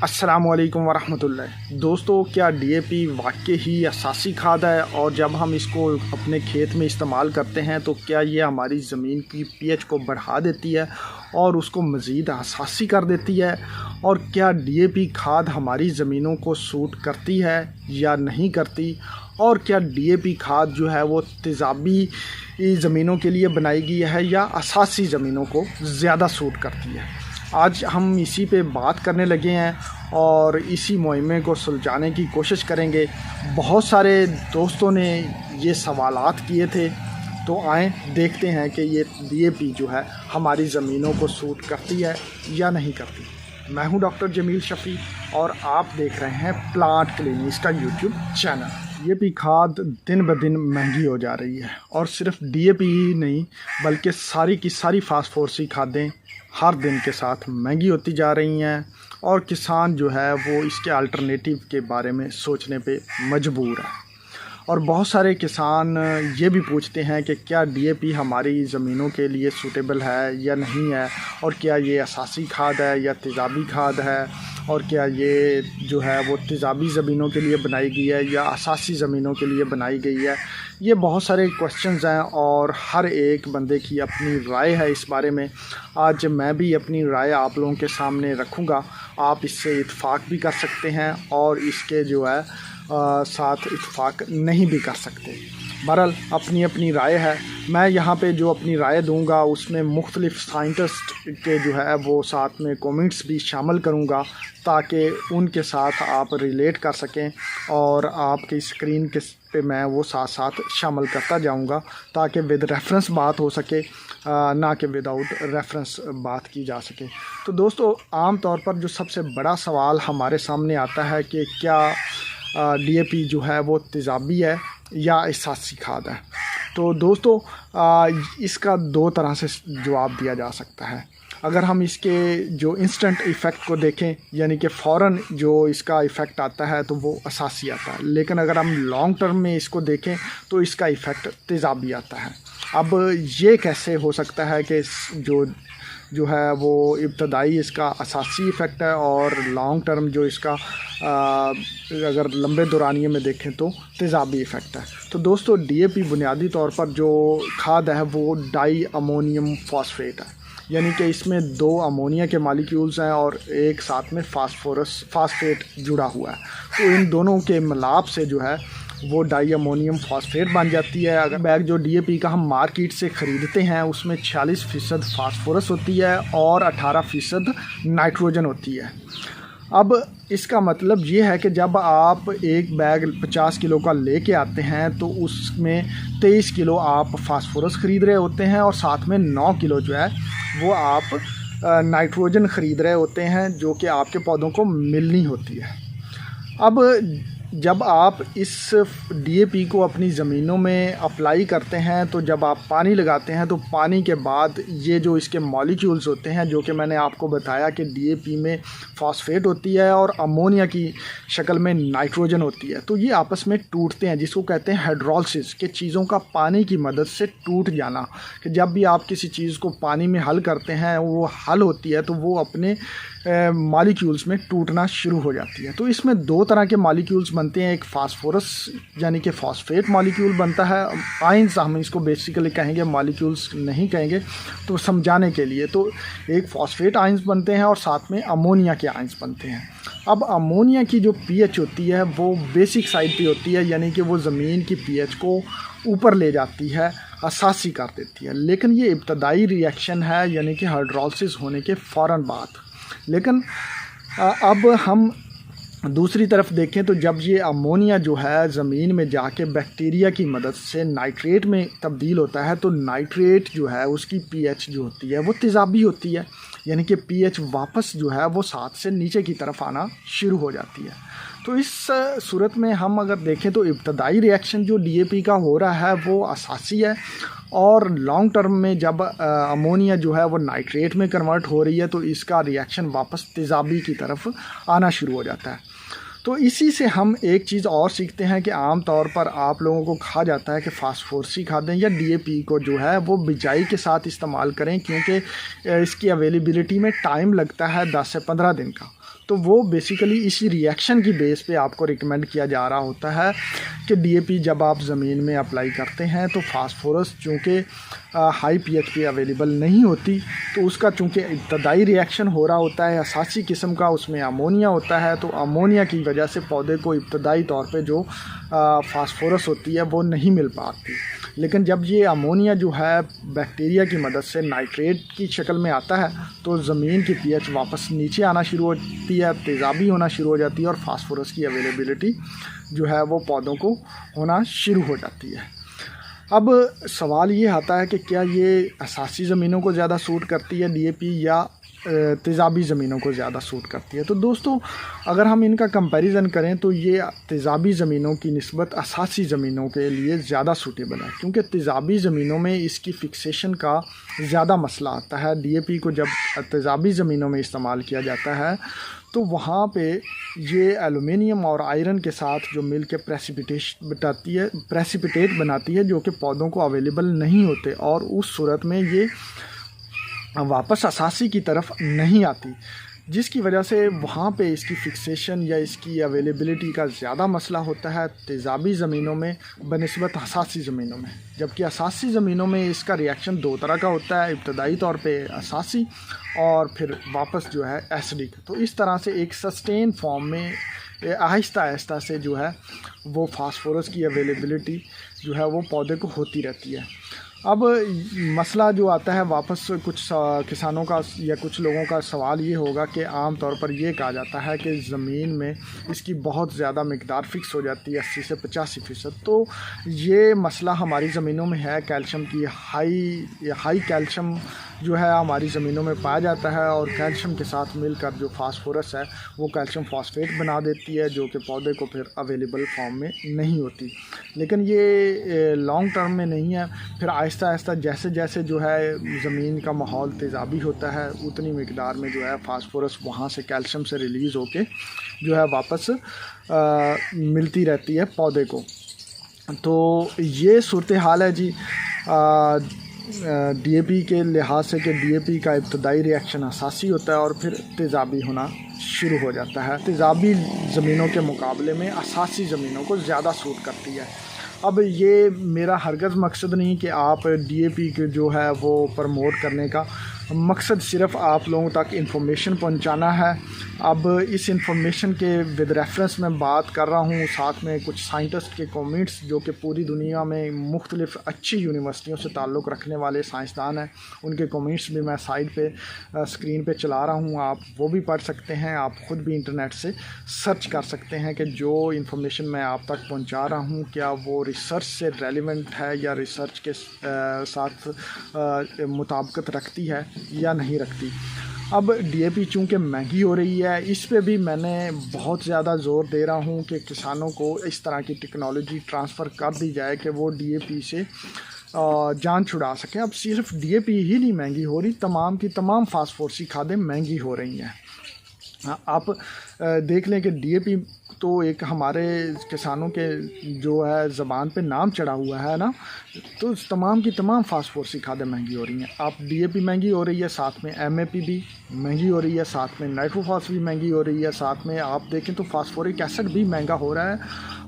अस्सलामुअलैकुम वरहमतुल्लाह। दोस्तों, क्या डीएपी वाकई ही असासी खाद है और जब हम इसको अपने खेत में इस्तेमाल करते हैं तो क्या ये हमारी ज़मीन की पीएच को बढ़ा देती है और उसको मज़ीद असासी कर देती है? और क्या डीएपी खाद हमारी ज़मीनों को सूट करती है या नहीं करती? और क्या डीएपी खाद जो है वो तेज़ाबी ज़मीनों के लिए बनाई गई है या असासी ज़मीनों को ज़्यादा सूट करती है? आज हम इसी पे बात करने लगे हैं और इसी मुहिम्मे को सुलझाने की कोशिश करेंगे। बहुत सारे दोस्तों ने ये सवालात किए थे, तो आएँ देखते हैं कि ये डीएपी जो है हमारी ज़मीनों को सूट करती है या नहीं करती। मैं हूं डॉक्टर जमील शफ़ी और आप देख रहे हैं प्लांट क्लिनिक का यूट्यूब चैनल। डीएपी खाद दिन ब दिन महंगी हो जा रही है और सिर्फ डीएपी ही नहीं बल्कि सारी की सारी फास्फोरसी खादें हर दिन के साथ महंगी होती जा रही हैं और किसान जो है वो इसके अल्टरनेटिव के बारे में सोचने पे मजबूर है। और बहुत सारे किसान ये भी पूछते हैं कि क्या डीएपी हमारी ज़मीनों के लिए सूटेबल है या नहीं है, और क्या ये असासी खाद है या तेज़ाबी खाद है, और क्या ये जो है वो तेज़ाबी ज़मीनों के लिए बनाई गई है या असासी ज़मीनों के लिए बनाई गई है। ये बहुत सारे क्वेश्चंस हैं और हर एक बंदे की अपनी राय है इस बारे में। आज मैं भी अपनी राय आप लोगों के सामने रखूँगा। आप इससे इत्फाक भी कर सकते हैं और इसके जो है साथ इत्फाक नहीं भी कर सकते। बहरहाल अपनी अपनी राय है। मैं यहाँ पे जो अपनी राय दूंगा उसमें मुख्तलिफ़ साइंटिस्ट के जो है वो साथ में कमेंट्स भी शामिल करूँगा ताकि उनके साथ आप रिलेट कर सकें और आपकी स्क्रीन के पे मैं वो साथ साथ शामिल करता जाऊँगा ताकि विद रेफरेंस बात हो सके, ना कि विदाउट रेफरेंस बात की जा सके। तो दोस्तों, आम तौर पर जो सबसे बड़ा सवाल हमारे सामने आता है कि क्या डीएपी जो है वो तेज़ाबी है या असासी खाद है। तो दोस्तों, इसका दो तरह से जवाब दिया जा सकता है। अगर हम इसके जो इंस्टेंट इफ़ेक्ट को देखें, यानी कि फ़ौरन जो इसका इफ़ेक्ट आता है तो वो असासी आता है, लेकिन अगर हम लॉन्ग टर्म में इसको देखें तो इसका इफ़ेक्ट तेज़ाबी आता है। अब ये कैसे हो सकता है कि जो है वो इब्तदाई इसका असासी इफ़ेक्ट है और लॉन्ग टर्म जो इसका अगर लंबे दौरानिए में देखें तो तेज़ाबी इफ़ेक्ट है। तो दोस्तों, डीएपी बुनियादी तौर पर जो खाद है वो डाई अमोनियम फॉस्फेट है, यानी कि इसमें दो अमोनिया के मॉलिक्यूल्स हैं और एक साथ में फास्फेट जुड़ा हुआ है। तो इन दोनों के मिलाप से जो है वो डाई अमोनियम फॉस्फेट बन जाती है। अगर बैग जो डीएपी का हम मार्केट से ख़रीदते हैं उसमें 46% फास्फोरस होती है और 18% नाइट्रोजन होती है। अब इसका मतलब ये है कि जब आप एक बैग 50 किलो का लेके आते हैं तो उसमें 23 किलो आप फास्फोरस ख़रीद रहे होते हैं और साथ में 9 किलो जो है वो आप नाइट्रोजन ख़रीद रहे होते हैं जो कि आपके पौधों को मिलनी होती है। अब जब आप इस डीएपी को अपनी ज़मीनों में अप्लाई करते हैं तो जब आप पानी लगाते हैं तो पानी के बाद ये जो इसके मॉलिक्यूल्स होते हैं, जो कि मैंने आपको बताया कि डीएपी में फॉस्फेट होती है और अमोनिया की शक्ल में नाइट्रोजन होती है, तो ये आपस में टूटते हैं, जिसको कहते हैं हाइड्रोलिसिस, कि चीज़ों का पानी की मदद से टूट जाना। कि जब भी आप किसी चीज़ को पानी में हल करते हैं वो हल होती है तो वो अपने मॉलिक्यूल्स में टूटना शुरू हो जाती है। तो इसमें दो तरह के मॉलिक्यूल्स बनते हैं। एक फास्फोरस यानी कि फॉस्फेट मॉलिक्यूल बनता है, आयंस हम इसको बेसिकली कहेंगे, मॉलिक्यूल्स नहीं कहेंगे तो समझाने के लिए। तो एक फॉस्फेट आयंस बनते हैं और साथ में अमोनिया के आयंस बनते हैं। अब अमोनिया की जो पीएच होती है वो बेसिक साइड पे होती है, यानी कि वो ज़मीन की पीएच को ऊपर ले जाती है, असासी कर देती है। लेकिन ये इब्तदाई रिएक्शन है, यानी कि हाइड्रोलिसिस होने के फ़ौरन बाद। लेकिन अब हम दूसरी तरफ देखें तो जब ये अमोनिया जो है ज़मीन में जाके बैक्टीरिया की मदद से नाइट्रेट में तब्दील होता है तो नाइट्रेट जो है उसकी पीएच जो होती है वो तेज़ाबी होती है, यानी कि पीएच वापस जो है वो 7 से नीचे की तरफ आना शुरू हो जाती है। तो इस सूरत में हम अगर देखें तो इब्तदाई रिएक्शन जो डीएपी का हो रहा है वो असासी है और लॉन्ग टर्म में जब अमोनिया जो है वो नाइट्रेट में कन्वर्ट हो रही है तो इसका रिएक्शन वापस तेज़ाबी की तरफ आना शुरू हो जाता है। तो इसी से हम एक चीज़ और सीखते हैं कि आम तौर पर आप लोगों को कहा जाता है कि फास्फोरसी खादें या डीएपी को जो है वो बिजाई के साथ इस्तेमाल करें, क्योंकि इसकी अवेलेबिलिटी में टाइम लगता है 10 से 15 दिन का। तो वो बेसिकली इसी रिएक्शन की बेस पे आपको रिकमेंड किया जा रहा होता है कि डीएपी जब आप ज़मीन में अप्लाई करते हैं तो फास्फोरस चूँकि हाई पीएच पे अवेलेबल नहीं होती, तो उसका चूँकि इब्तदाई रिएक्शन हो रहा होता है असासी किस्म का, उसमें अमोनिया होता है, तो अमोनिया की वजह से पौधे को इब्तदाई तौर पे जो फास्फोरस होती है वो नहीं मिल पाती। लेकिन जब ये अमोनिया जो है बैक्टीरिया की मदद से नाइट्रेट की शक्ल में आता है तो ज़मीन की पीएच वापस नीचे आना शुरू होती है, तेज़ाबी होना शुरू हो जाती है और फास्फोरस की अवेलेबिलिटी जो है वो पौधों को होना शुरू हो जाती है। अब सवाल ये आता है कि क्या ये असासी ज़मीनों को ज़्यादा सूट करती है डीएपी या तेज़ाबी ज़मीनों को ज़्यादा सूट करती है। तो दोस्तों अगर हम इनका कंपैरिजन करें तो ये तेज़ाबी ज़मीनों की निस्बत असासी ज़मीनों के लिए ज़्यादा सूटेबल है, क्योंकि तेज़ाबी ज़मीनों में इसकी फ़िक्सेशन का ज़्यादा मसला आता है। डीएपी को जब तेज़ाबी ज़मीनों में इस्तेमाल किया जाता है तो वहाँ पे ये एलुमिनियम और आयरन के साथ जो मिल के प्रेसिपिटेट बनाती है जो कि पौधों को अवेलेबल नहीं होते, और उस सूरत में ये वापस असासी की तरफ नहीं आती, जिसकी वजह से वहाँ पे इसकी फ़िक्सेशन या इसकी अवेलेबिलिटी का ज़्यादा मसला होता है तेज़ाबी ज़मीनों में बनिस्बत असासी ज़मीनों में। जबकि असासी ज़मीनों में इसका रिएक्शन दो तरह का होता है, इब्तदाई तौर पे असासी और फिर वापस जो है एसिडिक। तो इस तरह से एक सस्टेन फॉर्म में आहिस्ता आहिस्ता से जो है वो फास्फोरस की अवेलेबिलिटी जो है वो पौधे को होती रहती है। अब मसला जो आता है वापस कुछ किसानों का या कुछ लोगों का सवाल ये होगा कि आम तौर पर ये कहा जाता है कि ज़मीन में इसकी बहुत ज़्यादा मिकदार फ़िक्स हो जाती है 80 से 85%। तो ये मसला हमारी ज़मीनों में है, कैल्शियम की हाई कैल्शियम जो है हमारी ज़मीनों में पाया जाता है और कैल्शियम के साथ मिलकर जो फास्फोरस है वो कैल्शियम फॉस्फेट बना देती है जो कि पौधे को फिर अवेलेबल फॉर्म में नहीं होती। लेकिन ये लॉन्ग टर्म में नहीं है, फिर आहिस्ता आहिस्ता जैसे जैसे जो है ज़मीन का माहौल तेज़ाबी होता है उतनी मिकदार में जो है फास्फोरस वहाँ से कैल्शियम से रिलीज़ होके जो है वापस मिलती रहती है पौधे को। तो ये सूरत हाल है जी डीएपी के लिहाज से कि डीएपी का इब्तदाई रिएक्शन असासी होता है और फिर तेज़ाबी होना शुरू हो जाता है। तेज़ाबी ज़मीनों के मुकाबले में असासी ज़मीनों को ज़्यादा सूट करती है। अब ये मेरा हरगज़ मकसद नहीं कि आप डीएपी के जो है वो प्रमोट करने का मकसद सिर्फ़ आप लोगों तक इन्फॉर्मेशन पहुंचाना है। अब इस इन्फॉर्मेशन के विद रेफरेंस में बात कर रहा हूँ, साथ में कुछ साइंटिस्ट के कमेंट्स जो कि पूरी दुनिया में मुख्तलिफ़ अच्छी यूनिवर्सिटियों से ताल्लुक़ रखने वाले साइंसदान हैं, उनके कमेंट्स भी मैं साइड पे स्क्रीन पे चला रहा हूँ, आप वो भी पढ़ सकते हैं। आप ख़ुद भी इंटरनेट से सर्च कर सकते हैं कि जो इन्फॉर्मेशन मैं आप तक पहुँचा रहा हूँ क्या वो रिसर्च से रेलिवेंट है या रिसर्च के साथ मुताबिकत रखती है या नहीं रखती। अब डीएपी चूँकि महंगी हो रही है, इस पे भी मैंने बहुत ज़्यादा ज़ोर दे रहा हूँ कि किसानों को इस तरह की टेक्नोलॉजी ट्रांसफ़र कर दी जाए कि वो डीएपी से जान छुड़ा सकें। अब सिर्फ डीएपी ही नहीं महंगी हो रही, तमाम की तमाम फास्फोरसी खादें महंगी हो रही हैं। आप देख लें कि डीएपी तो एक हमारे किसानों के जो है ज़बान पे नाम चढ़ा हुआ है ना, तो तमाम की तमाम फास्फोरसी खादें महंगी हो रही हैं। आप डीएपी महंगी हो रही है, साथ में एमएपी भी महंगी हो रही है, साथ में नाइट्रोफॉस भी महंगी हो रही है, साथ में आप देखें तो फास्फोरिक एसिड भी महंगा हो रहा है।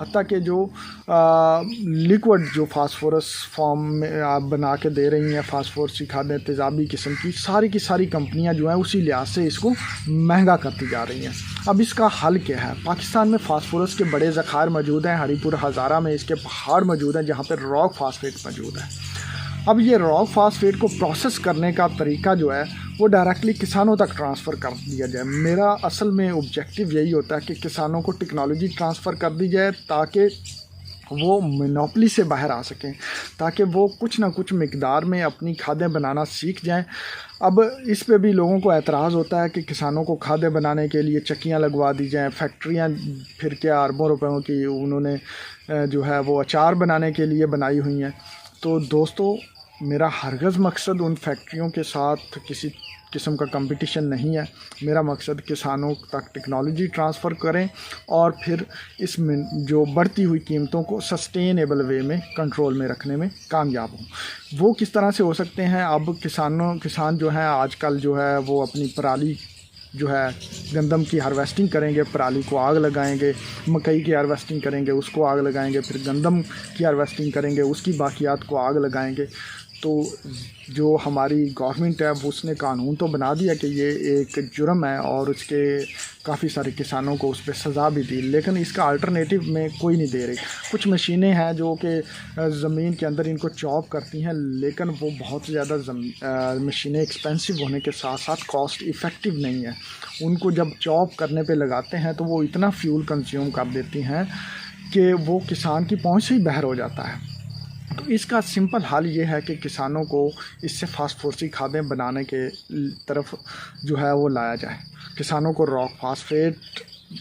हत्ता कि जो लिक्विड जो फास्फोरस फॉर्म में आप बना के दे रही हैं फास्फोरसी खादें तेज़ाबी किस्म की सारी कंपनियां जो हैं उसी लिहाज से इसको महंगा करती जा रही हैं। अब इसका हल क्या है? पाकिस्तान में फास्फोरस के बड़े ज़खायर मौजूद हैं, हरीपुर हज़ारा में इसके पहाड़ मौजूद हैं जहाँ पर रॉक फास्फेट मौजूद है। अब ये रॉक फास्फेट को प्रोसेस करने का तरीका जो है वो डायरेक्टली किसानों तक ट्रांसफ़र कर दिया जाए। मेरा असल में ऑब्जेक्टिव यही होता है कि किसानों को टेक्नोलॉजी ट्रांसफ़र कर दी जाए ताकि वो मोनोपोली से बाहर आ सकें, ताकि वो कुछ ना कुछ मिकदार में अपनी खादें बनाना सीख जाएं। अब इस पे भी लोगों को एतराज़ होता है कि किसानों को खादें बनाने के लिए चक्कियाँ लगवा दी जाएँ, फैक्ट्रियाँ फिर क्या अरबों रुपयों की उन्होंने जो है वो अचार बनाने के लिए बनाई हुई हैं। तो दोस्तों मेरा हरगज़ मकसद उन फैक्ट्रियों के साथ किसी किस्म का कंपटीशन नहीं है। मेरा मकसद किसानों तक टेक्नोलॉजी ट्रांसफ़र करें और फिर इसमें जो बढ़ती हुई कीमतों को सस्टेनेबल वे में कंट्रोल में रखने में कामयाब हों। वो किस तरह से हो सकते हैं? अब किसान जो हैं आजकल जो है वो अपनी पराली जो है गंदम की हार्वेस्टिंग करेंगे, पराली को आग लगाएंगे, मकई की हार्वेस्टिंग करेंगे, उसको आग लगाएंगे, फिर गंदम की हार्वेस्टिंग करेंगे, उसकी बाकियात को आग लगाएंगे। तो जो हमारी गवर्नमेंट है वो उसने कानून तो बना दिया कि ये एक जुर्म है और उसके काफ़ी सारे किसानों को उस पर सज़ा भी दी, लेकिन इसका अल्टरनेटिव में कोई नहीं दे रही। कुछ मशीनें हैं जो कि ज़मीन के अंदर इनको चॉप करती हैं, लेकिन वो बहुत ज़्यादा मशीनें एक्सपेंसिव होने के साथ साथ कॉस्ट इफ़ेक्टिव नहीं है। उनको जब चॉप करने पे लगाते हैं तो वो इतना फ्यूल कंज्यूम कर देती हैं कि वो किसान की पहुंच से ही बाहर हो जाता है। तो इसका सिंपल हल ये है कि किसानों को इससे फास्फोरसी खादें बनाने के तरफ जो है वो लाया जाए। किसानों को रॉक फास्फेट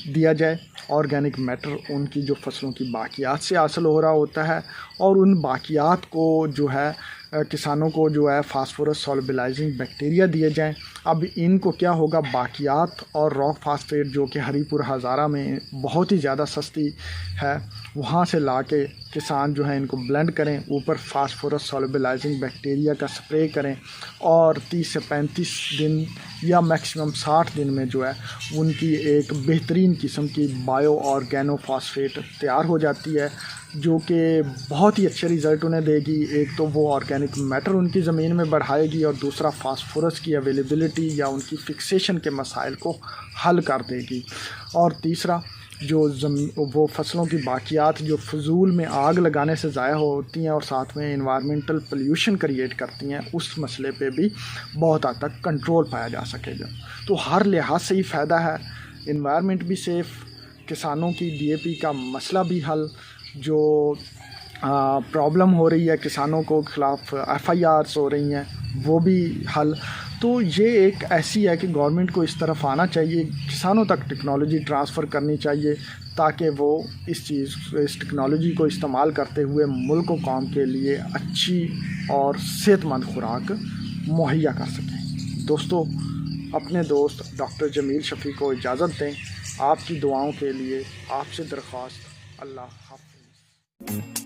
दिया जाए, ऑर्गेनिक मैटर उनकी जो फसलों की बाकियात से हासिल हो रहा होता है, और उन बाकियात को जो है किसानों को जो है फास्फोरस सॉल्युबलाइजिंग बैक्टीरिया दिए जाएं। अब इनको क्या होगा, बाकियात और रॉक फास्फेट जो कि हरीपुर हज़ारा में बहुत ही ज़्यादा सस्ती है, वहाँ से लाके किसान जो है इनको ब्लेंड करें, ऊपर फास्फोरस सॉल्युबलाइजिंग बैक्टीरिया का स्प्रे करें, और 30 से 35 दिन या मैक्सिमम 60 दिन में जो है उनकी एक बेहतरीन किस्म की बायो ऑर्गेनोफॉस्फेट तैयार हो जाती है, जो कि बहुत ही अच्छे रिज़ल्ट उन्हें देगी। एक तो वो ऑर्गेनिक मैटर उनकी ज़मीन में बढ़ाएगी, और दूसरा फास्फोरस की अवेलेबिलिटी या उनकी फिक्सेशन के मसाइल को हल कर देगी, और तीसरा जो वो फसलों की बाकियात जो फजूल में आग लगाने से ज़ाया होती हैं और साथ में इन्वायरमेंटल पोल्यूशन क्रिएट करती हैं, उस मसले पे भी बहुत हद तक कंट्रोल पाया जा सकेगा। तो हर लिहाज से ही फ़ायदा है, इन्वायरमेंट भी सेफ़, किसानों की DAP का मसला भी हल, जो प्रॉब्लम हो रही है किसानों को खिलाफ FIRs हो रही हैं वो भी हल। तो ये एक ऐसी है कि गवर्नमेंट को इस तरफ आना चाहिए, किसानों तक टेक्नोलॉजी ट्रांसफ़र करनी चाहिए, ताकि वो इस टेक्नोलॉजी को इस्तेमाल करते हुए मुल्क और कौम के लिए अच्छी और सेहतमंद खुराक मुहैया कर सकें। दोस्तों, अपने दोस्त डॉक्टर जमील शफ़ी को इजाज़त दें। आपकी दुआओं के लिए आपसे दरख्वास्त। अल्लाह हाफ़िज़।